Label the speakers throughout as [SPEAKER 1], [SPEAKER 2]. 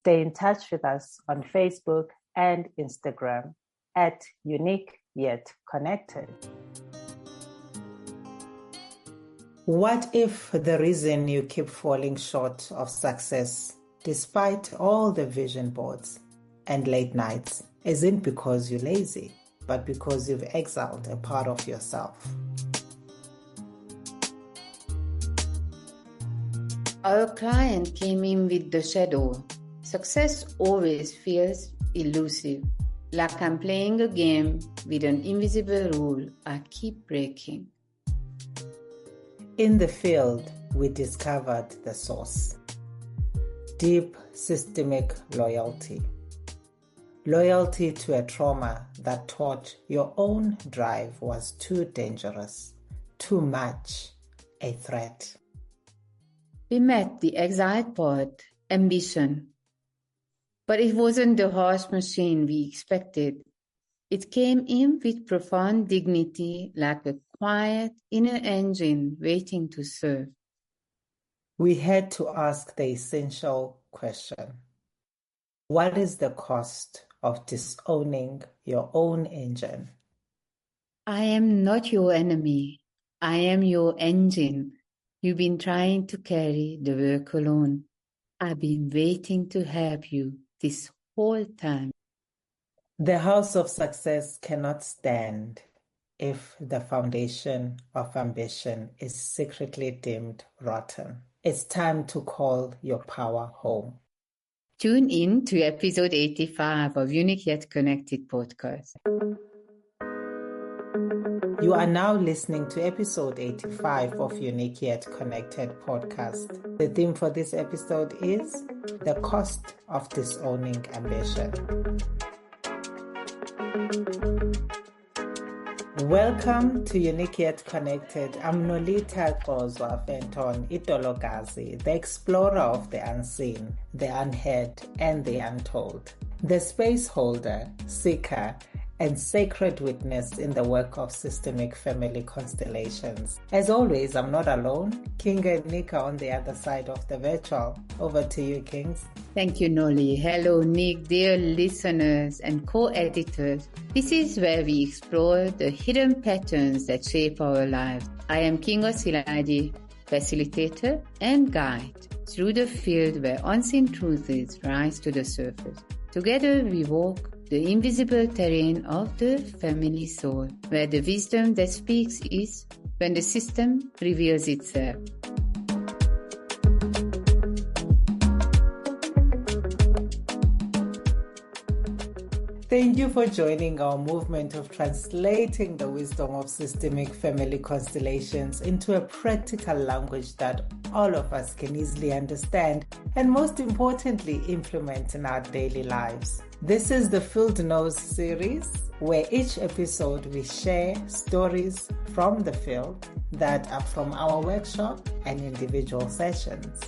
[SPEAKER 1] Stay in touch with us on Facebook and Instagram at Younique Yet Connected. What if the reason you keep falling short of success, despite all the vision boards and late nights, isn't because you're lazy, but because you've exiled a part of yourself?
[SPEAKER 2] Our client came in with the shadow. Success always feels elusive, like I'm playing a game with an invisible rule I keep breaking.
[SPEAKER 1] In the field, we discovered the source. Deep systemic loyalty. Loyalty to a trauma that taught your own drive was too dangerous, too much, a threat.
[SPEAKER 2] We met the exiled part, ambition. But it wasn't the harsh machine we expected. It came in with profound dignity, like a quiet inner engine waiting to serve.
[SPEAKER 1] We had to ask the essential question. What is the cost of disowning your own engine?
[SPEAKER 2] I am not your enemy. I am your engine. You've been trying to carry the work alone. I've been waiting to help you this whole time.
[SPEAKER 1] The house of success cannot stand if the foundation of ambition is secretly deemed rotten. It's time to call your power home.
[SPEAKER 2] Tune in to episode 85 of Younique Yet Connected podcast.
[SPEAKER 1] You are now listening to episode 85 of Younique Yet Connected podcast. The theme for this episode is the cost of disowning ambition. Welcome to Younique Yet Connected. I'm Nolitha Fenton Itologazi, the explorer of the unseen, the unheard, and the untold, the space holder, seeker, and sacred witness in the work of systemic family constellations. As always, I'm not alone. Kinga and Nika on the other side of the virtual. Over to you, Kings.
[SPEAKER 2] Thank you, Noli. Hello, Nick, dear listeners and co-editors. This is where we explore the hidden patterns that shape our lives. I am Kinga Siladi, facilitator and guide through the field where unseen truths rise to the surface. Together we walk the invisible terrain of the family soul, where the wisdom that speaks is when the system reveals itself.
[SPEAKER 1] Thank you for joining our movement of translating the wisdom of systemic family constellations into a practical language that all of us can easily understand and, most importantly, implement in our daily lives. This is the Field Knows series, where each episode we share stories from the field that are from our workshop and individual sessions.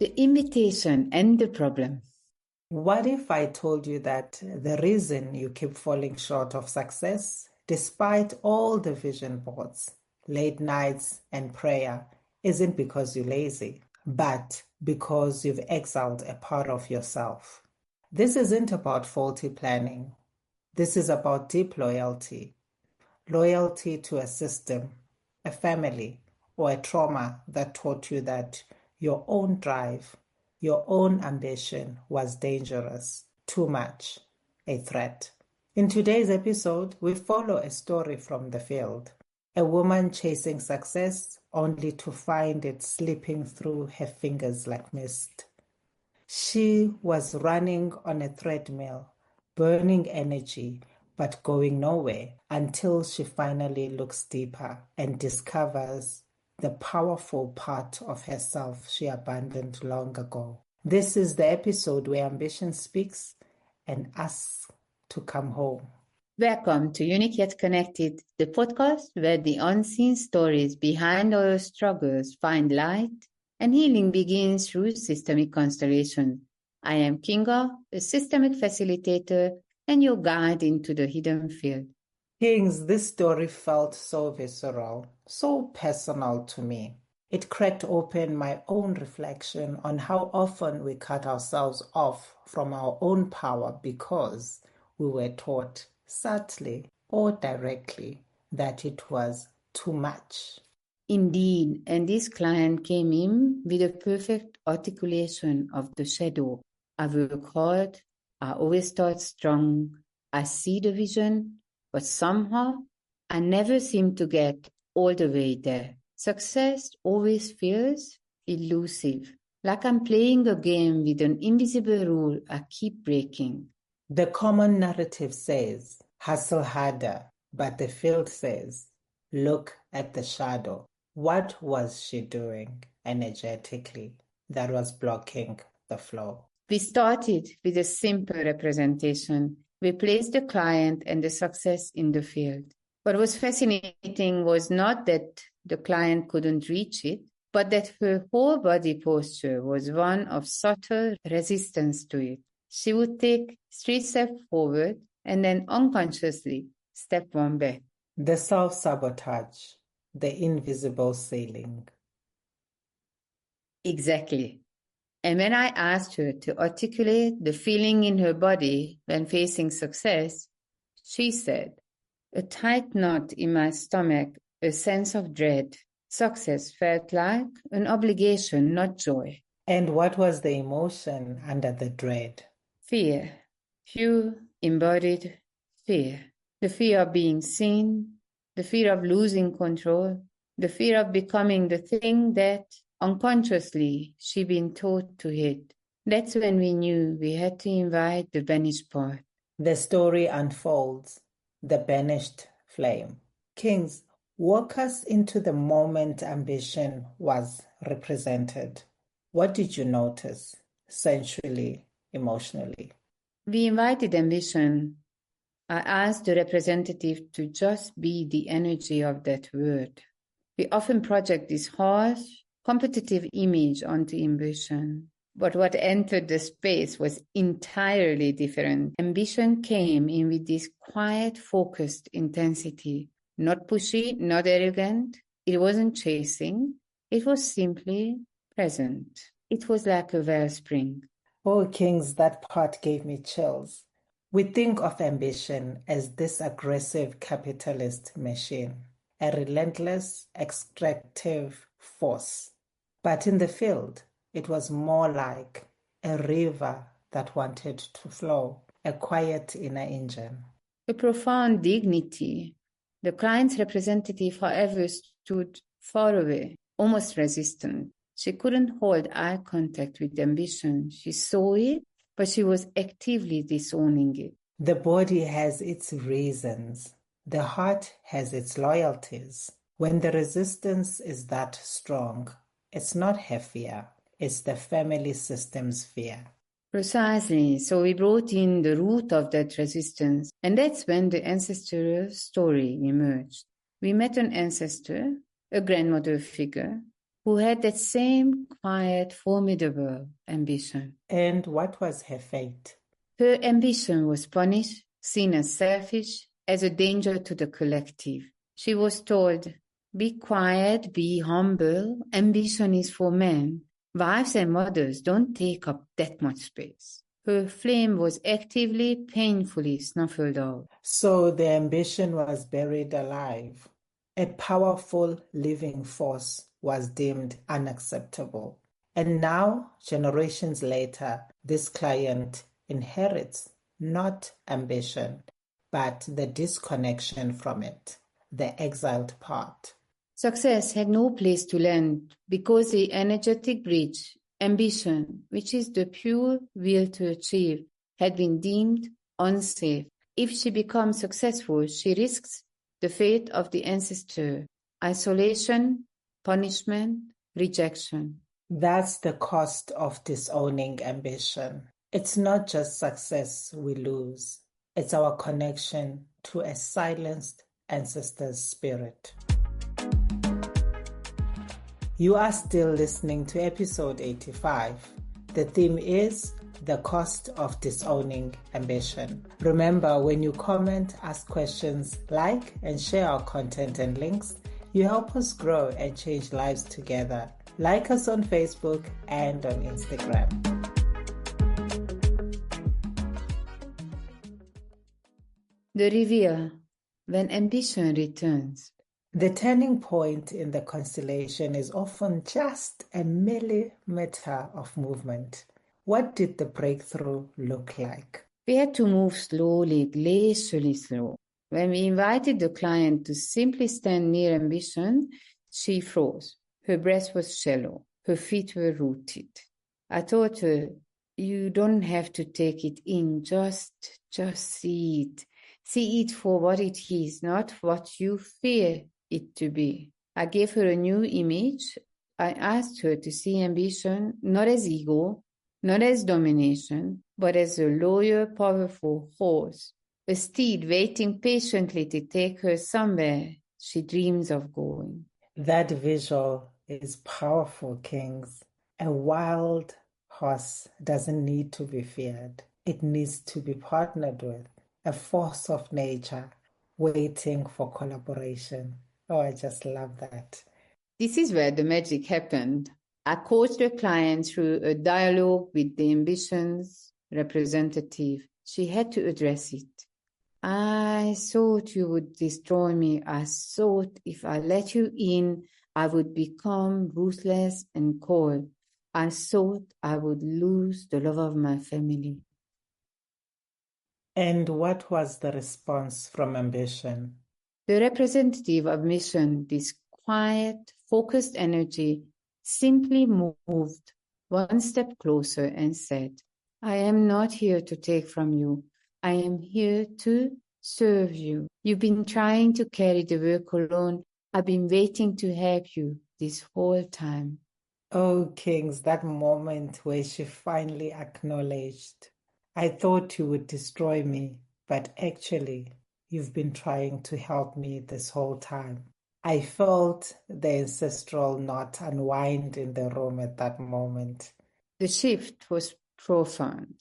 [SPEAKER 2] The invitation and the problem.
[SPEAKER 1] What if I told you that the reason you keep falling short of success, despite all the vision boards, late nights, and prayer, isn't because you're lazy, but because you've exiled a part of yourself? This isn't about faulty planning. This is about deep loyalty. Loyalty to a system, a family, or a trauma that taught you that your own drive, your own ambition was dangerous, too much, a threat. In today's episode, we follow a story from the field. A woman chasing success only to find it slipping through her fingers like mist. She was running on a treadmill, burning energy, but going nowhere until she finally looks deeper and discovers the powerful part of herself she abandoned long ago. This is the episode where ambition speaks and asks to come home.
[SPEAKER 2] Welcome to Younique Yet Connected, the podcast where the unseen stories behind our struggles find light and healing begins through systemic constellation. I am Kinga, a systemic facilitator and your guide into the hidden field.
[SPEAKER 1] Kings, this story felt so visceral, so personal to me. It cracked open my own reflection on how often we cut ourselves off from our own power because we were taught subtly or directly that it was too much.
[SPEAKER 2] Indeed, and this client came in with a perfect articulation of the shadow. I work hard, I always start strong, I see the vision, but somehow I never seem to get all the way there. Success always feels elusive, like I'm playing a game with an invisible rule I keep breaking.
[SPEAKER 1] The common narrative says, hustle harder, but the field says, look at the shadow. What was she doing energetically that was blocking the flow?
[SPEAKER 2] We started with a simple representation. We placed the client and the success in the field. What was fascinating was not that the client couldn't reach it, but that her whole body posture was one of subtle resistance to it. She would take 3 steps forward and then unconsciously step 1 back.
[SPEAKER 1] The self-sabotage, the invisible ceiling.
[SPEAKER 2] Exactly. And when I asked her to articulate the feeling in her body when facing success, she said, a tight knot in my stomach, a sense of dread. Success felt like an obligation, not joy.
[SPEAKER 1] And what was the emotion under the dread?
[SPEAKER 2] Fear. Pure, embodied fear. The fear of being seen, the fear of losing control, the fear of becoming the thing that unconsciously she'd been taught to hate. That's when we knew we had to invite the banished part.
[SPEAKER 1] The story unfolds, the banished flame. Kings, walk us into the moment ambition was represented. What did you notice, sensually, emotionally?
[SPEAKER 2] We invited ambition. I asked the representative to just be the energy of that word. We often project this harsh, competitive image onto ambition. But what entered the space was entirely different. Ambition came in with this quiet, focused intensity. Not pushy, not arrogant. It wasn't chasing. It was simply present. It was like a wellspring.
[SPEAKER 1] Oh, Kings, that part gave me chills. We think of ambition as this aggressive capitalist machine, a relentless extractive force. But in the field, it was more like a river that wanted to flow, a quiet inner engine.
[SPEAKER 2] A profound dignity. The client's representative, however, stood far away, almost resistant. She couldn't hold eye contact with ambition. She saw it, but she was actively disowning it.
[SPEAKER 1] The body has its reasons. The heart has its loyalties. When the resistance is that strong, it's not her fear, it's the family system's fear.
[SPEAKER 2] Precisely. So we brought in the root of that resistance, and that's when the ancestral story emerged. We met an ancestor, a grandmother figure, who had that same quiet, formidable ambition.
[SPEAKER 1] And what was her fate?
[SPEAKER 2] Her ambition was punished, seen as selfish, as a danger to the collective. She was told, be quiet, be humble, ambition is for men. Wives and mothers don't take up that much space. Her flame was actively, painfully snuffled out.
[SPEAKER 1] So the ambition was buried alive. A powerful living force was deemed unacceptable. And now, generations later, this client inherits not ambition, but the disconnection from it, the exiled part.
[SPEAKER 2] Success had no place to land because the energetic bridge, ambition, which is the pure will to achieve, had been deemed unsafe. If she becomes successful, she risks the fate of the ancestor, isolation, punishment, rejection.
[SPEAKER 1] That's the cost of disowning ambition. It's not just success we lose, it's our connection to a silenced ancestor's spirit. You are still listening to episode 85. The theme is the cost of disowning ambition. Remember, when you comment, ask questions, like, and share our content and links, You help us grow and change lives together. Like us on Facebook and on Instagram.
[SPEAKER 2] The reveal, when ambition returns.
[SPEAKER 1] The turning point in the constellation is often just a millimeter of movement. What did the breakthrough look like?
[SPEAKER 2] We had to move slowly, glacially slow. When we invited the client to simply stand near ambition, she froze. Her breath was shallow. Her feet were rooted. I told her, you don't have to take it in, just see it. See it for what it is, not what you fear it to be. I gave her a new image. I asked her to see ambition not as ego, not as domination, but as a loyal, powerful horse, a steed waiting patiently to take her somewhere she dreams of going.
[SPEAKER 1] That visual is powerful, Kings. A wild horse doesn't need to be feared. It needs to be partnered with. A force of nature waiting for collaboration. Oh, I just love that.
[SPEAKER 2] This is where the magic happened. I coached the client through a dialogue with the ambitions representative. She had to address it. I thought you would destroy me. I thought if I let you in, I would become ruthless and cold. I thought I would lose the love of my family.
[SPEAKER 1] And what was the response from ambition?
[SPEAKER 2] The representative of mission, this quiet, focused energy, simply moved one step closer and said, I am not here to take from you. I am here to serve you. You've been trying to carry the work alone. I've been waiting to help you this whole time.
[SPEAKER 1] Oh, Kings, that moment where she finally acknowledged, I thought you would destroy me, but actually, you've been trying to help me this whole time. I felt the ancestral knot unwind in the room at that moment.
[SPEAKER 2] The shift was profound.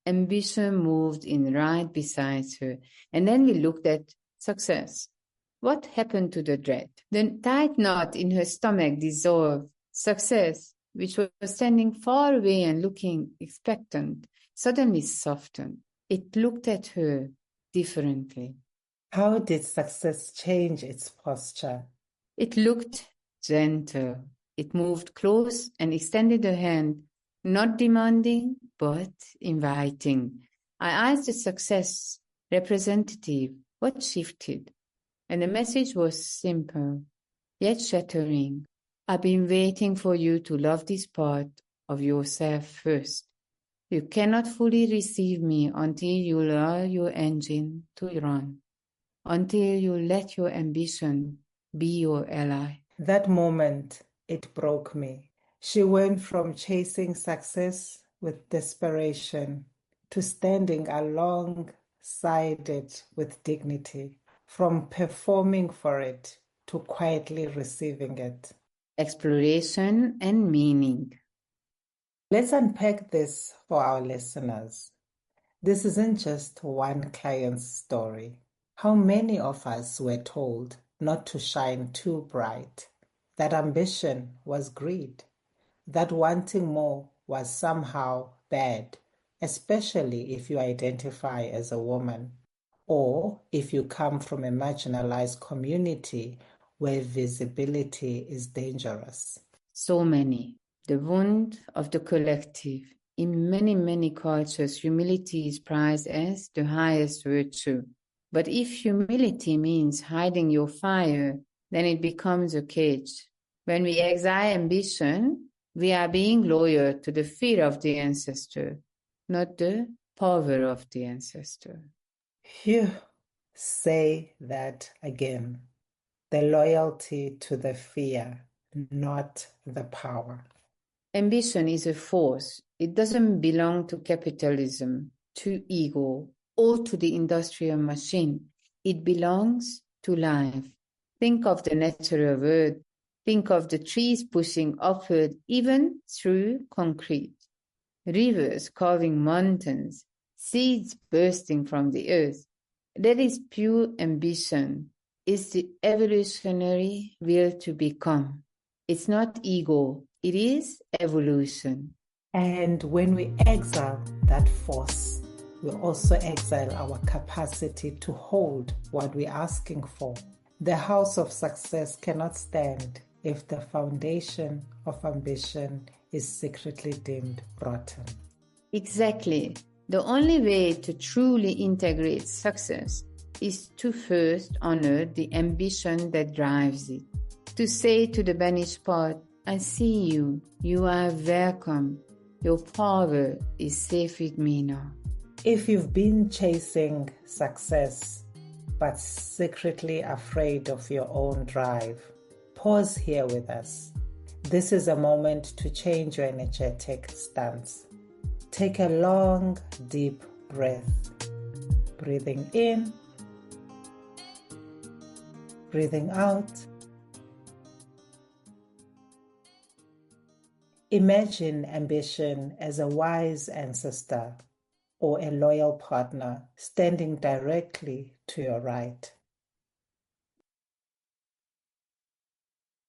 [SPEAKER 2] Ambition moved in right beside her, and then we looked at success. What happened to the dread? The tight knot in her stomach dissolved. Success, which was standing far away and looking expectant, suddenly softened. It looked at her differently.
[SPEAKER 1] How did success change its posture?
[SPEAKER 2] It looked gentle. It moved close and extended a hand, not demanding, but inviting. I asked the success representative what shifted, and the message was simple, yet shattering. I've been waiting for you to love this part of yourself first. You cannot fully receive me until you allow your engine to run, until you let your ambition be your ally.
[SPEAKER 1] That moment, it broke me. She went from chasing success with desperation to standing alongside it with dignity, from performing for it to quietly receiving it.
[SPEAKER 2] Exploration and meaning.
[SPEAKER 1] Let's unpack this for our listeners. This isn't just one client's story. How many of us were told not to shine too bright, that ambition was greed, that wanting more was somehow bad, especially if you identify as a woman, or if you come from a marginalized community where visibility is dangerous.
[SPEAKER 2] So many. The wound of the collective. In many, many cultures, humility is prized as the highest virtue. But if humility means hiding your fire, then it becomes a cage. When we exile ambition, we are being loyal to the fear of the ancestor, not the power of the ancestor.
[SPEAKER 1] Phew, say that again. The loyalty to the fear, not the power.
[SPEAKER 2] Ambition is a force. It doesn't belong to capitalism, to ego, or to the industrial machine. It belongs to life. Think of the natural world. Think of the trees pushing upward even through concrete. Rivers carving mountains, seeds bursting from the earth. That is pure ambition. is the evolutionary will to become. It's not ego, it is evolution.
[SPEAKER 1] And when we exile that force, we also exile our capacity to hold what we're asking for. The house of success cannot stand if the foundation of ambition is secretly deemed rotten.
[SPEAKER 2] Exactly. The only way to truly integrate success is to first honor the ambition that drives it. To say to the banished part, I see you, you are welcome, your power is safe with me now.
[SPEAKER 1] If you've been chasing success, but secretly afraid of your own drive, pause here with us. This is a moment to change your energetic stance. Take a long, deep breath. Breathing in, breathing out. Imagine ambition as a wise ancestor or a loyal partner standing directly to your right.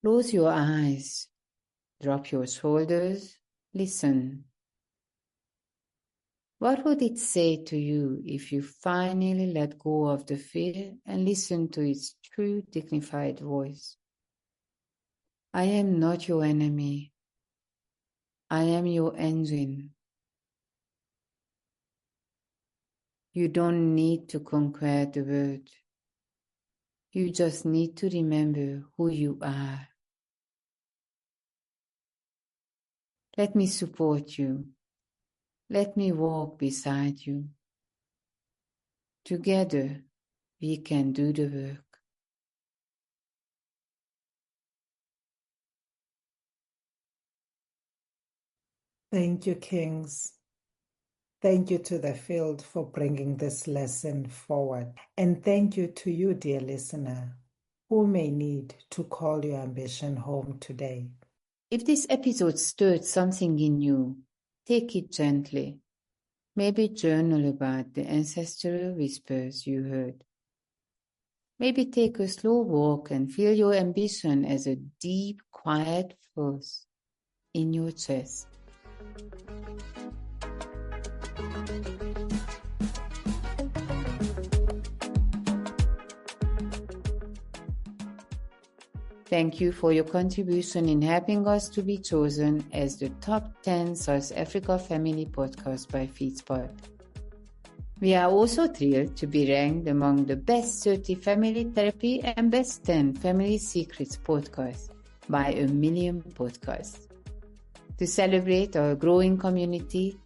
[SPEAKER 2] Close your eyes, drop your shoulders, listen. What would it say to you if you finally let go of the fear and listen to its true, dignified voice? I am not your enemy. I am your engine. You don't need to conquer the world. You just need to remember who you are. Let me support you. Let me walk beside you. Together, we can do the work.
[SPEAKER 1] Thank you, Kings. Thank you to the field for bringing this lesson forward. And thank you to you, dear listener, who may need to call your ambition home today.
[SPEAKER 2] If this episode stirred something in you, take it gently. Maybe journal about the ancestral whispers you heard. Maybe take a slow walk and feel your ambition as a deep, quiet force in your chest. Thank you for your contribution in helping us to be chosen as the top 10 South Africa Family Podcast by Feedspot. We are also thrilled to be ranked among the best 30 family therapy and best 10 family secrets podcasts by 1 million podcasts. To celebrate our growing community,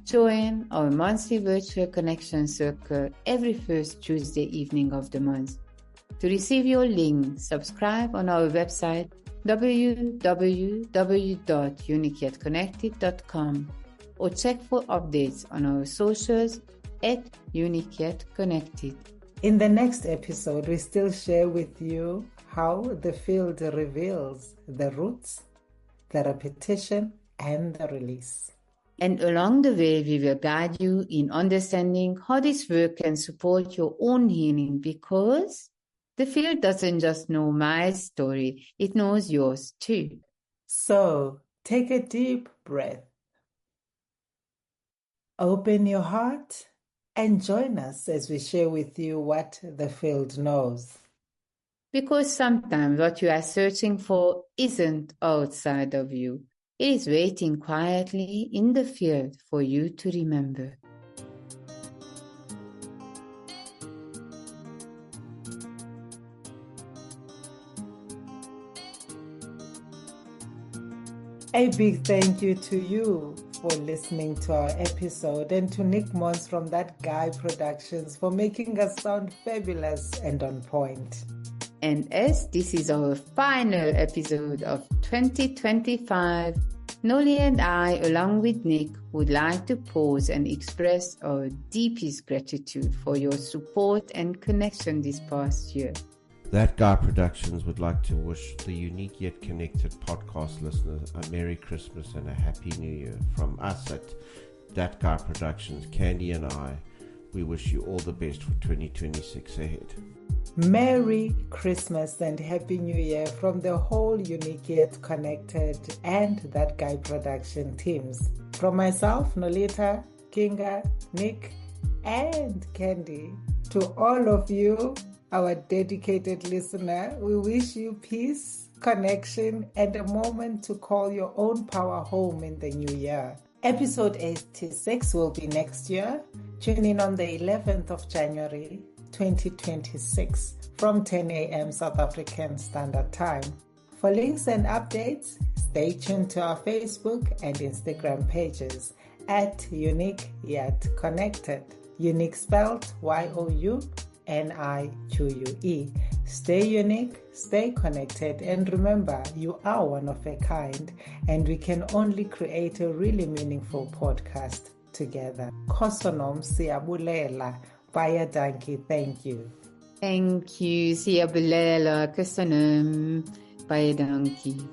[SPEAKER 2] join our monthly virtual connection circle every first Tuesday evening of the month. To receive your link, subscribe on our website www.youniqueyetconnected.com or check for updates on our socials at @youniqueyetconnected.
[SPEAKER 1] In the next episode, we still share with you how the field reveals the roots, the repetition, and the release.
[SPEAKER 2] And along the way, we will guide you in understanding how this work can support your own healing, because the field doesn't just know my story, it knows yours too.
[SPEAKER 1] So take a deep breath. Open your heart and join us as we share with you what the field knows.
[SPEAKER 2] Because sometimes what you are searching for isn't outside of you. It is waiting quietly in the field for you to remember.
[SPEAKER 1] A big thank you to you for listening to our episode, and to Nick Mons from That Guy Productions for making us sound fabulous and on point.
[SPEAKER 2] And as this is our final episode of 2025, Nolly and I, along with Nick, would like to pause and express our deepest gratitude for your support and connection this past year.
[SPEAKER 3] That Guy Productions would like to wish the Younique Yet Connected podcast listeners a Merry Christmas and a Happy New Year. From us at That Guy Productions, Candy and I, we wish you all the best for 2026 ahead.
[SPEAKER 1] Merry Christmas and Happy New Year from the whole Younique Yet Connected and That Guy production teams. From myself, Nolitha, Kinga, Nick, and Candy. To all of you, our dedicated listener, we wish you peace, connection, and a moment to call your own power home in the new year. Episode 86 will be next year. Tune in on the 11th of January, 2026 from 10 a.m. South African Standard Time. For links and updates, stay tuned to our Facebook and Instagram pages at Younique Yet Connected. Younique spelled YOUNIQUE. Stay unique, stay connected, and remember, you are one of a kind, and we can only create a really meaningful podcast together. Kosonom siyabulela. Baya Danki, thank you.
[SPEAKER 2] Thank you. Siyabulela. Kusanam. Baya Danki.